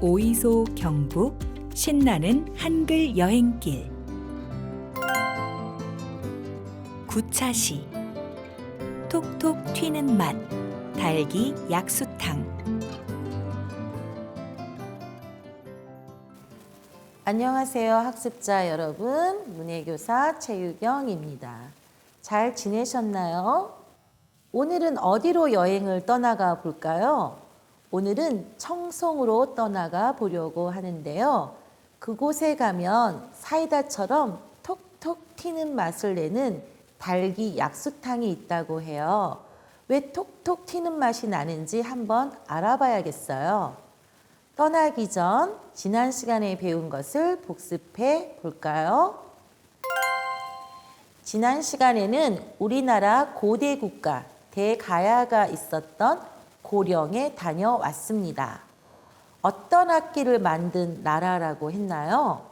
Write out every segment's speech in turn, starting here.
오이소 경북 신나는 한글 여행길 구차시 톡톡 튀는 맛 달기 약수탕. 안녕하세요, 학습자 여러분. 문해교사 최유경입니다. 잘 지내셨나요? 오늘은 어디로 여행을 떠나가 볼까요? 오늘은 청송으로 떠나가 보려고 하는데요. 그곳에 가면 사이다처럼 톡톡 튀는 맛을 내는 달기 약수탕이 있다고 해요. 왜 톡톡 튀는 맛이 나는지 한번 알아봐야겠어요. 떠나기 전 지난 시간에 배운 것을 복습해 볼까요? 지난 시간에는 우리나라 고대 국가 대가야가 있었던 고령에 다녀왔습니다. 어떤 악기를 만든 나라라고 했나요?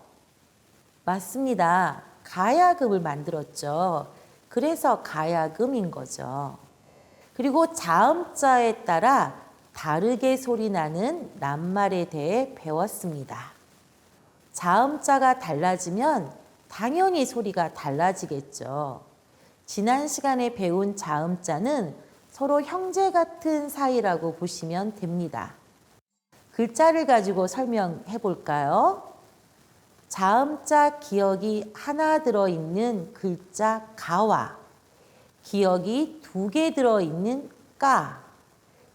맞습니다. 가야금을 만들었죠. 그래서 가야금인 거죠. 그리고 자음자에 따라 다르게 소리 나는 낱말에 대해 배웠습니다. 자음자가 달라지면 당연히 소리가 달라지겠죠. 지난 시간에 배운 자음자는 서로 형제 같은 사이라고 보시면 됩니다. 글자를 가지고 설명해 볼까요? 자음자 기역이 하나 들어있는 글자 가와 기역이 2개 들어있는 까,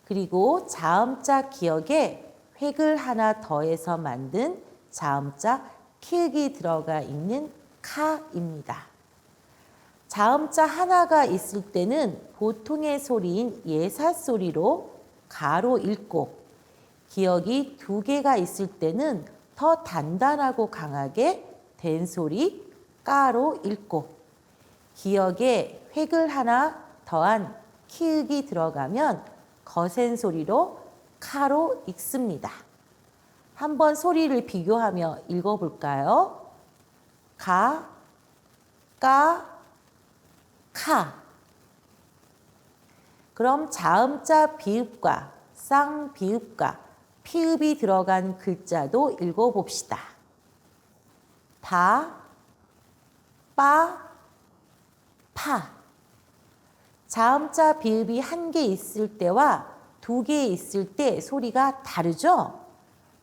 그리고 자음자 기역에 획을 하나 더해서 만든 자음자 키읔이 들어가 있는 카입니다. 자음자 하나가 있을 때는 보통의 소리인 예사 소리로 가로 읽고, 기역이 2개가 있을 때는 더 단단하고 강하게 된 소리 까로 읽고, 기역에 획을 하나 더한 키읔이 들어가면 거센 소리로 카로 읽습니다. 한번 소리를 비교하며 읽어볼까요? 가, 까, 카. 그럼 자음자 비읍과 쌍비읍과 피읍이 들어간 글자도 읽어봅시다. 바, 빠, 파. 자음자 비읍이 1개 있을 때와 2개 있을 때 소리가 다르죠?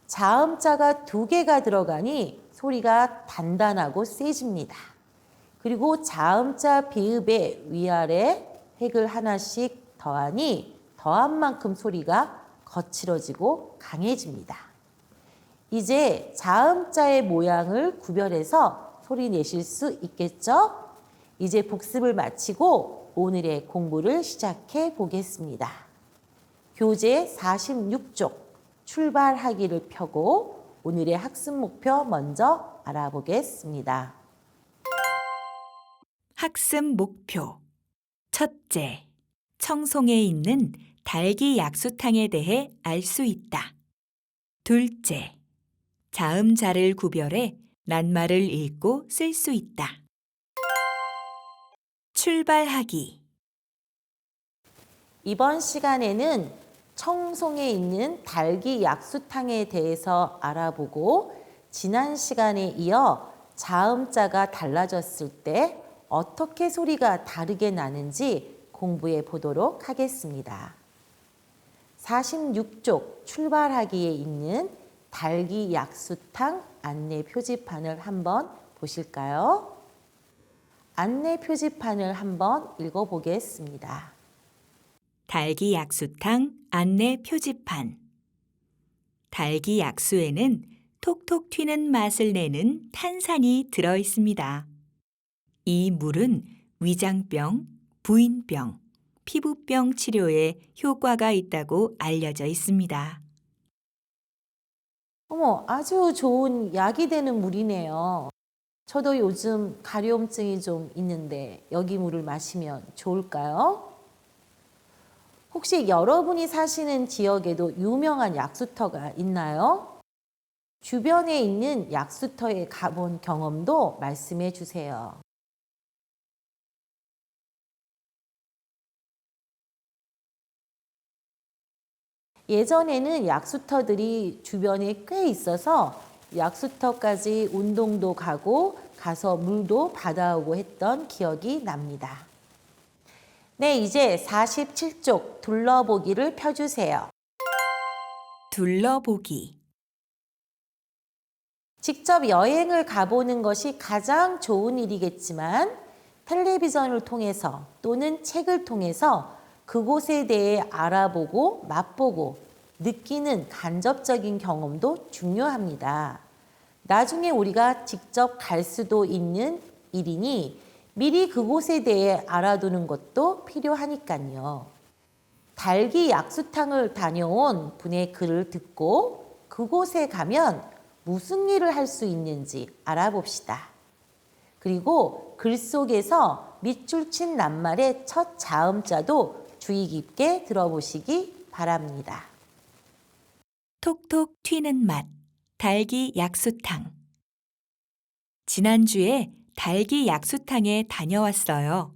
자음자가 2개가 들어가니 소리가 단단하고 세집니다. 그리고 자음자 비읍에 위아래 획을 하나씩 더하니 더한 만큼 소리가 거칠어지고 강해집니다. 이제 자음자의 모양을 구별해서 소리 내실 수 있겠죠? 이제 복습을 마치고 오늘의 공부를 시작해 보겠습니다. 교재 46쪽 출발하기를 펴고 오늘의 학습 목표 먼저 알아보겠습니다. 학습 목표. 첫째, 청송에 있는 달기 약수탕에 대해 알 수 있다. 둘째, 자음자를 구별해 낱말을 읽고 쓸 수 있다. 출발하기. 이번 시간에는 청송에 있는 달기 약수탕에 대해서 알아보고 지난 시간에 이어 자음자가 달라졌을 때 어떻게 소리가 다르게 나는지 공부해 보도록 하겠습니다. 46쪽 출발하기에 있는 달기 약수탕 안내 표지판을 한번 보실까요? 안내 표지판을 한번 읽어보겠습니다. 달기 약수탕 안내 표지판. 달기 약수에는 톡톡 튀는 맛을 내는 탄산이 들어 있습니다. 이 물은 위장병, 부인병, 피부병 치료에 효과가 있다고 알려져 있습니다. 어머, 아주 좋은 약이 되는 물이네요. 저도 요즘 가려움증이 좀 있는데 여기 물을 마시면 좋을까요? 혹시 여러분이 사시는 지역에도 유명한 약수터가 있나요? 주변에 있는 약수터에 가본 경험도 말씀해 주세요. 예전에는 약수터들이 주변에 꽤 있어서 약수터까지 운동도 가서 물도 받아오고 했던 기억이 납니다. 네, 이제 47쪽 둘러보기를 펴주세요. 둘러보기. 직접 여행을 가보는 것이 가장 좋은 일이겠지만 텔레비전을 통해서 또는 책을 통해서 그곳에 대해 알아보고 맛보고 느끼는 간접적인 경험도 중요합니다. 나중에 우리가 직접 갈 수도 있는 일이니 미리 그곳에 대해 알아두는 것도 필요하니까요. 달기 약수탕을 다녀온 분의 글을 듣고 그곳에 가면 무슨 일을 할 수 있는지 알아봅시다. 그리고 글 속에서 밑줄 친 낱말의 첫 자음자도 주의 깊게 들어보시기 바랍니다. 톡톡 튀는 맛, 달기 약수탕. 지난주에 달기 약수탕에 다녀왔어요.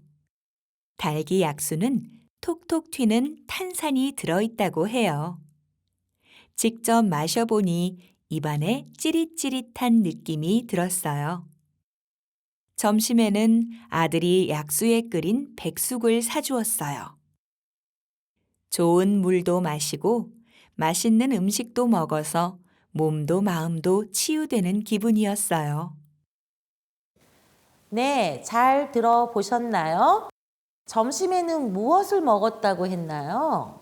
달기 약수는 톡톡 튀는 탄산이 들어있다고 해요. 직접 마셔보니 입안에 찌릿찌릿한 느낌이 들었어요. 점심에는 아들이 약수에 끓인 백숙을 사주었어요. 좋은 물도 마시고 맛있는 음식도 먹어서 몸도 마음도 치유되는 기분이었어요. 네, 잘 들어보셨나요? 점심에는 무엇을 먹었다고 했나요?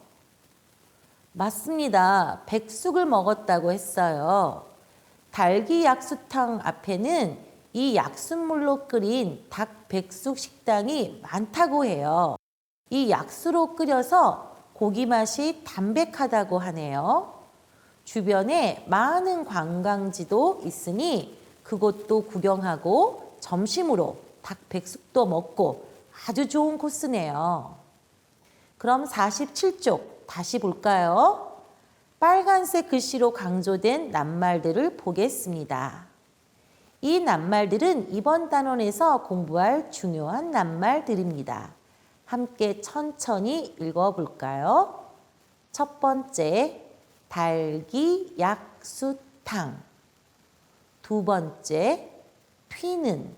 맞습니다. 백숙을 먹었다고 했어요. 달기 약수탕 앞에는 이 약수물로 끓인 닭 백숙 식당이 많다고 해요. 이 약수로 끓여서 고기 맛이 담백하다고 하네요. 주변에 많은 관광지도 있으니 그곳도 구경하고 점심으로 닭 백숙도 먹고 아주 좋은 코스네요. 그럼 47쪽 다시 볼까요? 빨간색 글씨로 강조된 낱말들을 보겠습니다. 이 낱말들은 이번 단원에서 공부할 중요한 낱말들입니다. 함께 천천히 읽어볼까요? 첫 번째, 달기 약수탕. 두 번째, 튀는.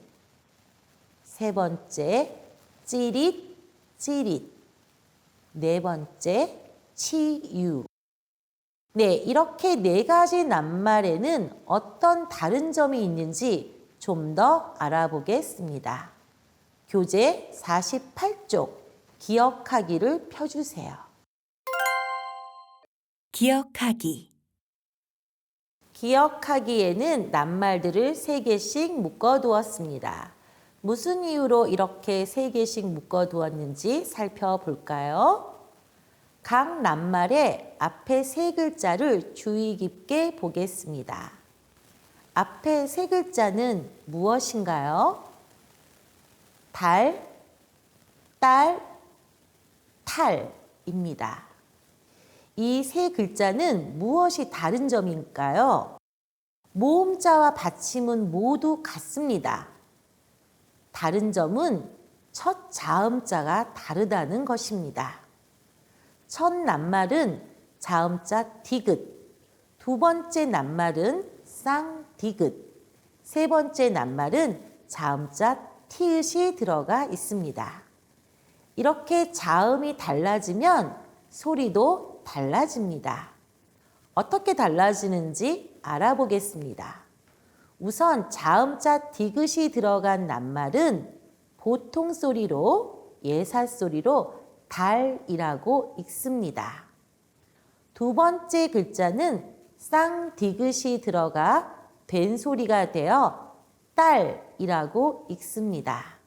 세 번째, 찌릿찌릿. 네 번째, 치유. 네, 이렇게 네 가지 낱말에는 어떤 다른 점이 있는지 좀 더 알아보겠습니다. 교재 48쪽 기억하기를 펴주세요. 기억하기. 기억하기에는 낱말들을 3개씩 묶어두었습니다. 무슨 이유로 이렇게 3개씩 묶어두었는지 살펴볼까요? 각 낱말의 앞에 3글자를 주의 깊게 보겠습니다. 앞에 3글자는 무엇인가요? 달, 딸, 탈입니다. 이 3글자는 무엇이 다른 점일까요? 모음자와 받침은 모두 같습니다. 다른 점은 첫 자음자가 다르다는 것입니다. 첫 낱말은 자음자 디귿, 두 번째 낱말은 쌍디귿, 세 번째 낱말은 자음자 티읕이 들어가 있습니다. 이렇게 자음이 달라지면 소리도 달라집니다. 어떻게 달라지는지 알아보겠습니다. 우선 자음자 디귿이 들어간 낱말은 보통 소리로 예사 소리로 달이라고 읽습니다. 두 번째 글자는 쌍디귿이 들어가 된 소리가 되어 딸이라고 읽습니다.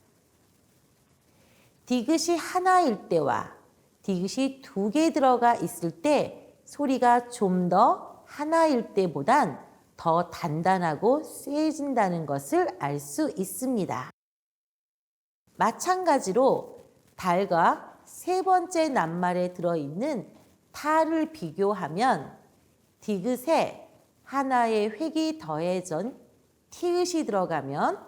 디귿이 하나일 때와 디귿이 2개 들어가 있을 때 소리가 좀 더 하나일 때보단 더 단단하고 세진다는 것을 알 수 있습니다. 마찬가지로 달과 세 번째 낱말에 들어있는 탈을 비교하면 디귿에 하나의 획이 더해진 티읕이 들어가면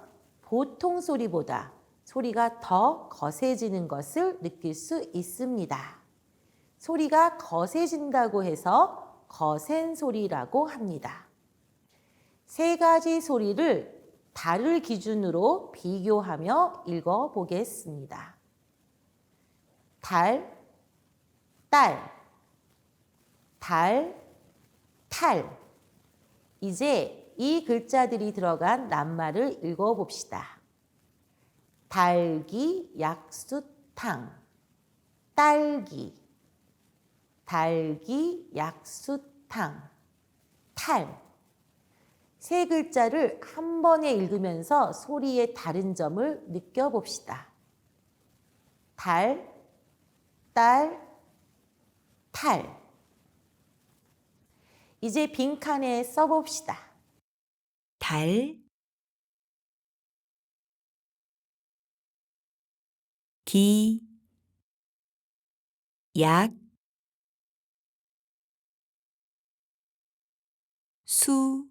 보통 소리보다 소리가 더 거세지는 것을 느낄 수 있습니다. 소리가 거세진다고 해서 거센 소리라고 합니다. 세 가지 소리를 달을 기준으로 비교하며 읽어보겠습니다. 달, 딸, 달, 탈. 이제 이 글자들이 들어간 낱말을 읽어봅시다. 달기, 약수탕, 딸기, 달기, 약수탕, 탈. 세 글자를 한 번에 읽으면서 소리의 다른 점을 느껴봅시다. 달, 딸, 탈. 이제 빈칸에 써봅시다. 달, 기, 약, 수,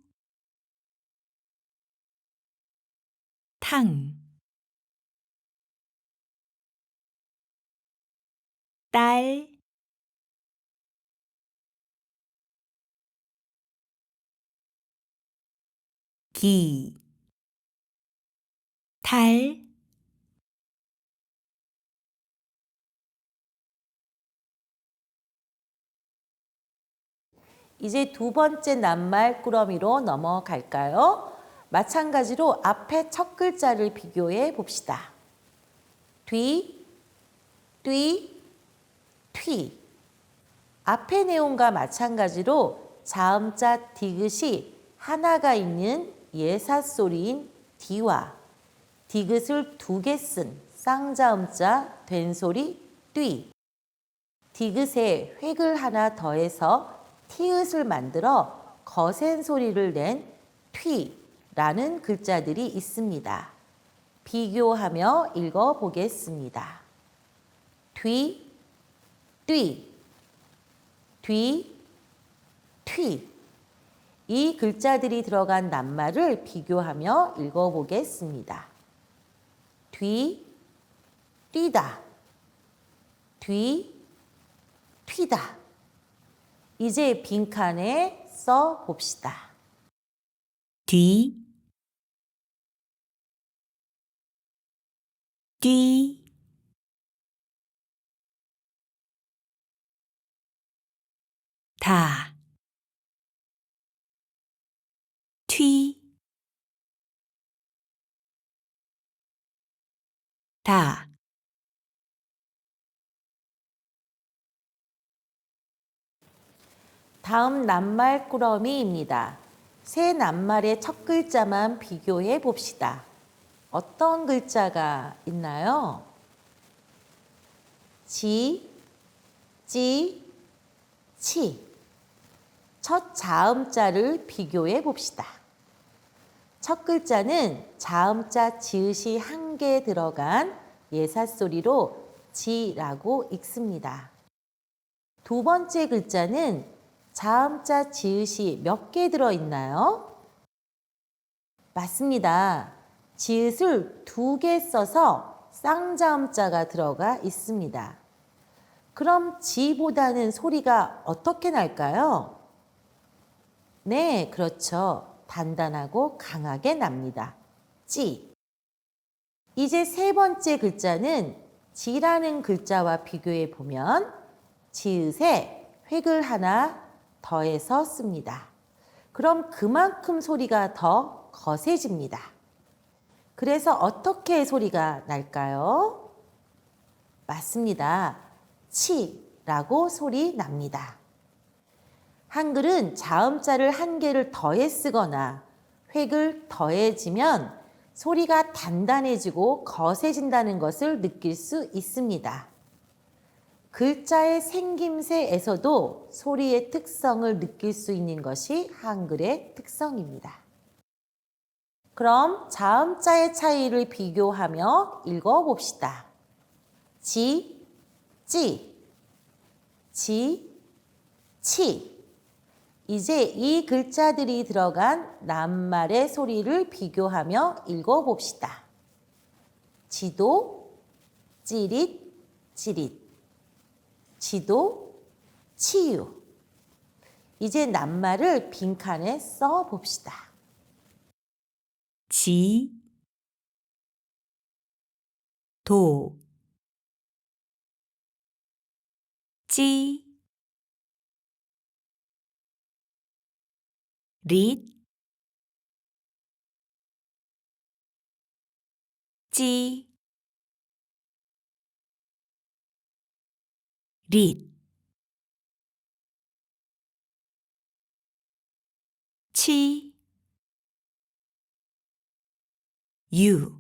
탕, 딸, 기, 탈, 이제 두 번째 낱말 꾸러미로 넘어갈까요? 마찬가지로 앞에 첫 글자를 비교해 봅시다. 뒤, 뉘, 튀. 앞의 내용과 마찬가지로 자음자 디귿이 하나가 있는 예사소리인 디와 디귿을 두 개 쓴 쌍자음자 된소리 뉘. 디귿에 획을 하나 더해서 티읕을 만들어 거센 소리를 낸 튀라는 글자들이 있습니다. 비교하며 읽어보겠습니다. 뒤, 뉘, 뒤, 튀. 이 글자들이 들어간 낱말을 비교하며 읽어보겠습니다. 뒤, 뛰다, 뒤, 튀다. 이제 빈칸에 써 봅시다. 뒤, 뒤, 다, 튀, 다. 다음 낱말 꾸러미입니다. 세 낱말의 첫 글자만 비교해 봅시다. 어떤 글자가 있나요? 지, 찌, 치. 첫 자음자를 비교해 봅시다. 첫 글자는 자음자 지읒이 한 개 들어간 예사소리로 지라고 읽습니다. 두 번째 글자는 자음자 지읒이 몇 개 들어있나요? 맞습니다. 지읒을 두 개 써서 쌍자음자가 들어가 있습니다. 그럼 지보다는 소리가 어떻게 날까요? 네, 그렇죠. 단단하고 강하게 납니다. 찌. 이제 세 번째 글자는 지라는 글자와 비교해 보면 지읒에 획을 하나 더해서 씁니다. 그럼 그만큼 소리가 더 거세집니다. 그래서 어떻게 소리가 날까요? 맞습니다. 치라고 소리 납니다. 한글은 자음자를 한 개를 더해 쓰거나 획을 더해지면 소리가 단단해지고 거세진다는 것을 느낄 수 있습니다. 글자의 생김새에서도 소리의 특성을 느낄 수 있는 것이 한글의 특성입니다. 그럼 자음자의 차이를 비교하며 읽어봅시다. 지, 찌, 지, 치. 이제 이 글자들이 들어간 낱말의 소리를 비교하며 읽어봅시다. 지도, 찌릿, 찌릿. 지도, 치유. 이제 낱말을 빈칸에 써 봅시다. 지, 도, 찌, 릿, 찌, 릿, 치, 유.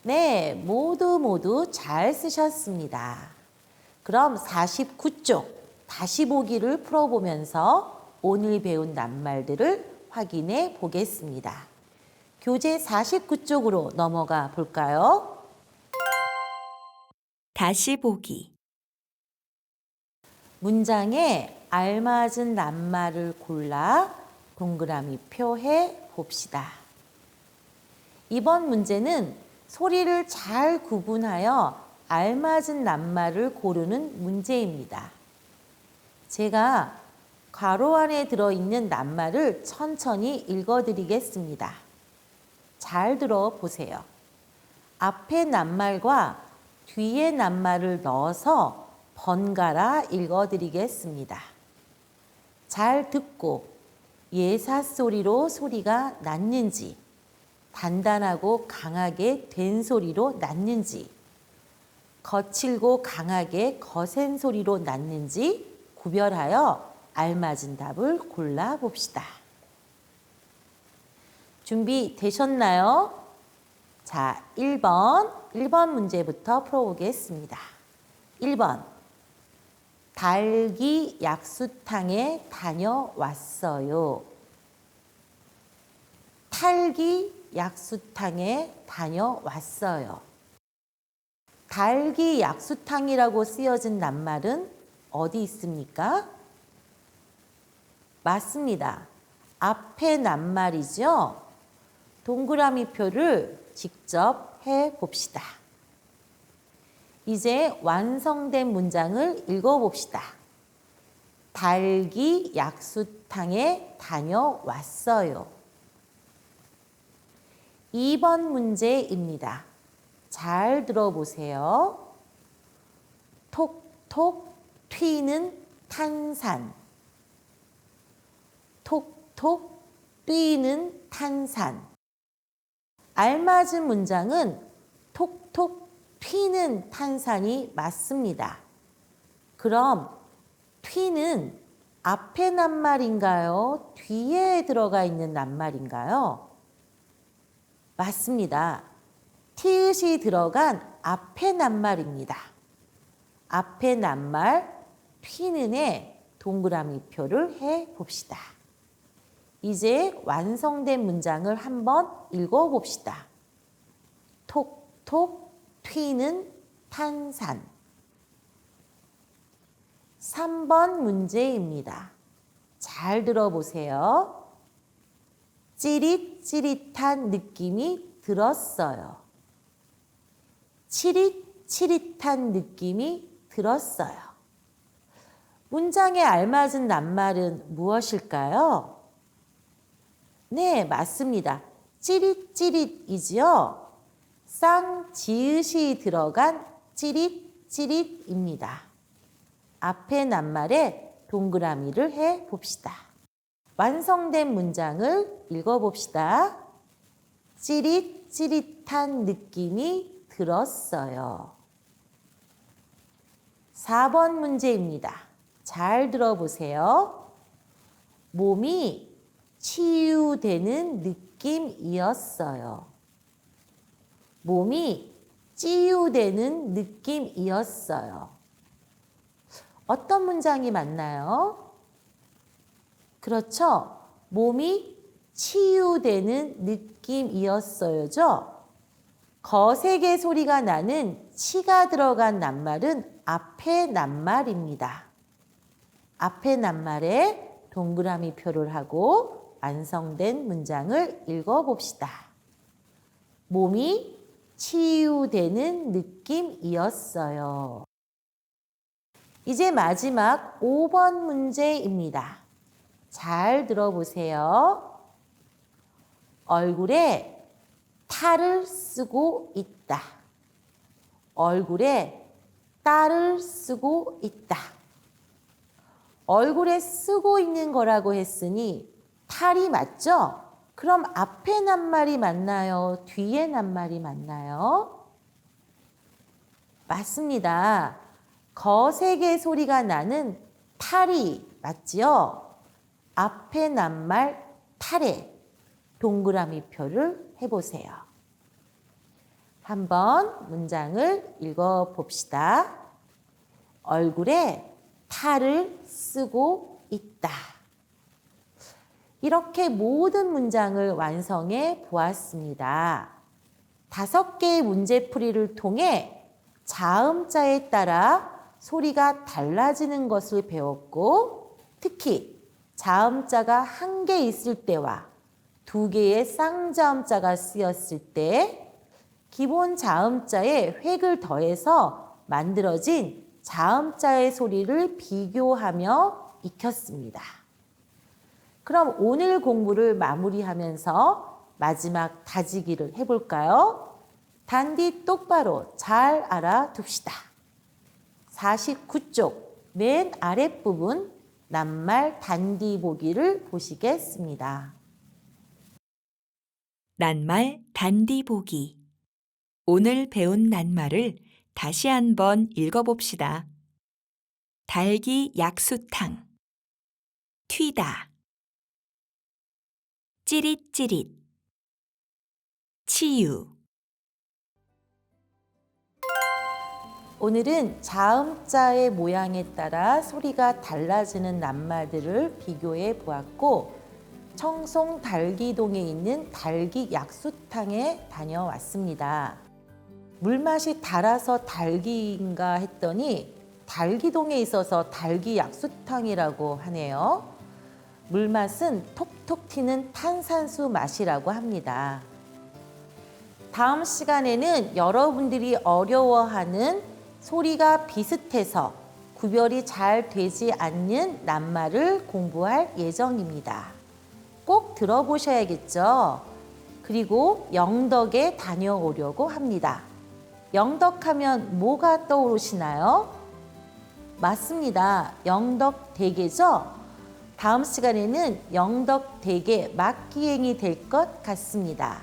네, 모두 잘 쓰셨습니다. 그럼 49쪽 다시 보기를 풀어보면서 오늘 배운 낱말들을 확인해 보겠습니다. 교재 49쪽으로 넘어가 볼까요? 다시 보기. 문장에 알맞은 낱말을 골라 동그라미 표해 봅시다. 이번 문제는 소리를 잘 구분하여 알맞은 낱말을 고르는 문제입니다. 제가 괄호 안에 들어있는 낱말을 천천히 읽어드리겠습니다. 잘 들어보세요. 앞에 낱말과 뒤에 낱말을 넣어서 번갈아 읽어드리겠습니다. 잘 듣고 예사소리로 소리가 났는지, 단단하고 강하게 된 소리로 났는지, 거칠고 강하게 거센 소리로 났는지 구별하여 알맞은 답을 골라봅시다. 준비되셨나요? 자, 1번 문제부터 풀어보겠습니다. 1번, 닭이 약수탕에 다녀왔어요. 닭이 약수탕에 다녀왔어요. 닭이 약수탕이라고 쓰여진 낱말은 어디 있습니까? 맞습니다. 앞에 낱말이죠. 동그라미 표를 직접 해봅시다. 이제 완성된 문장을 읽어봅시다. 닭이 약수탕에 다녀왔어요. 2번 문제입니다. 잘 들어보세요. 톡톡 튀는 탄산. 톡톡 뛰는 탄산. 알맞은 문장은 톡톡 튀는 탄산이 맞습니다. 그럼 튀는 앞에 낱말인가요? 뒤에 들어가 있는 낱말인가요? 맞습니다. 티읕이 들어간 앞에 낱말입니다. 앞에 낱말 튀는에 동그라미 표를 해봅시다. 이제 완성된 문장을 한번 읽어봅시다. 톡톡 튀는 탄산. 3번 문제입니다. 잘 들어보세요. 찌릿찌릿한 느낌이 들었어요. 치릿치릿한 느낌이 들었어요. 문장에 알맞은 낱말은 무엇일까요? 네, 맞습니다. 찌릿찌릿이지요. 쌍지읒이 들어간 찌릿찌릿입니다. 앞에 낱말에 동그라미를 해봅시다. 완성된 문장을 읽어봅시다. 찌릿찌릿한 느낌이 들었어요. 4번 문제입니다. 잘 들어보세요. 몸이 치유되는 느낌이었어요. 몸이 치유되는 느낌이었어요. 어떤 문장이 맞나요? 그렇죠. 몸이 치유되는 느낌이었어요죠. 거세게 소리가 나는 치가 들어간 낱말은 앞에 낱말입니다. 앞에 낱말에 동그라미 표를 하고 완성된 문장을 읽어봅시다. 몸이 치유되는 느낌이었어요. 이제 마지막 5번 문제입니다. 잘 들어보세요. 얼굴에 탈을 쓰고 있다. 얼굴에 딸을 쓰고 있다. 얼굴에 쓰고 있는 거라고 했으니 탈이 맞죠? 그럼 앞에 낱말이 맞나요? 뒤에 낱말이 맞나요? 맞습니다. 거세게 소리가 나는 탈이 맞지요? 앞에 낱말 탈에 동그라미 표를 해보세요. 한번 문장을 읽어봅시다. 얼굴에 탈을 쓰고 있다. 이렇게 모든 문장을 완성해 보았습니다. 5개의 문제풀이를 통해 자음자에 따라 소리가 달라지는 것을 배웠고, 특히 자음자가 1개 있을 때와 2개의 쌍자음자가 쓰였을 때 기본 자음자에 획을 더해서 만들어진 자음자의 소리를 비교하며 익혔습니다. 그럼 오늘 공부를 마무리하면서 마지막 다지기를 해볼까요? 단디 똑바로 잘 알아둡시다. 49쪽 맨 아랫부분 낱말 단디 보기를 보시겠습니다. 낱말 단디 보기. 오늘 배운 낱말을 다시 한번 읽어봅시다. 달기 약수탕, 튀다, 찌릿찌릿, 치유. 오늘은 자음자의 모양에 따라 소리가 달라지는 낱말들을 비교해 보았고, 청송 달기동에 있는 달기 약수탕에 다녀왔습니다. 물맛이 달아서 달기인가 했더니 달기동에 있어서 달기 약수탕이라고 하네요. 물맛은 톡톡 튀는 탄산수 맛이라고 합니다. 다음 시간에는 여러분들이 어려워하는 소리가 비슷해서 구별이 잘 되지 않는 낱말을 공부할 예정입니다. 꼭 들어보셔야겠죠? 그리고 영덕에 다녀오려고 합니다. 영덕하면 뭐가 떠오르시나요? 맞습니다. 영덕대게죠? 다음 시간에는 영덕대게 맛기행이 될 것 같습니다.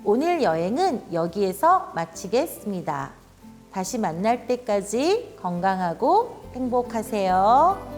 오늘 여행은 여기에서 마치겠습니다. 다시 만날 때까지 건강하고 행복하세요.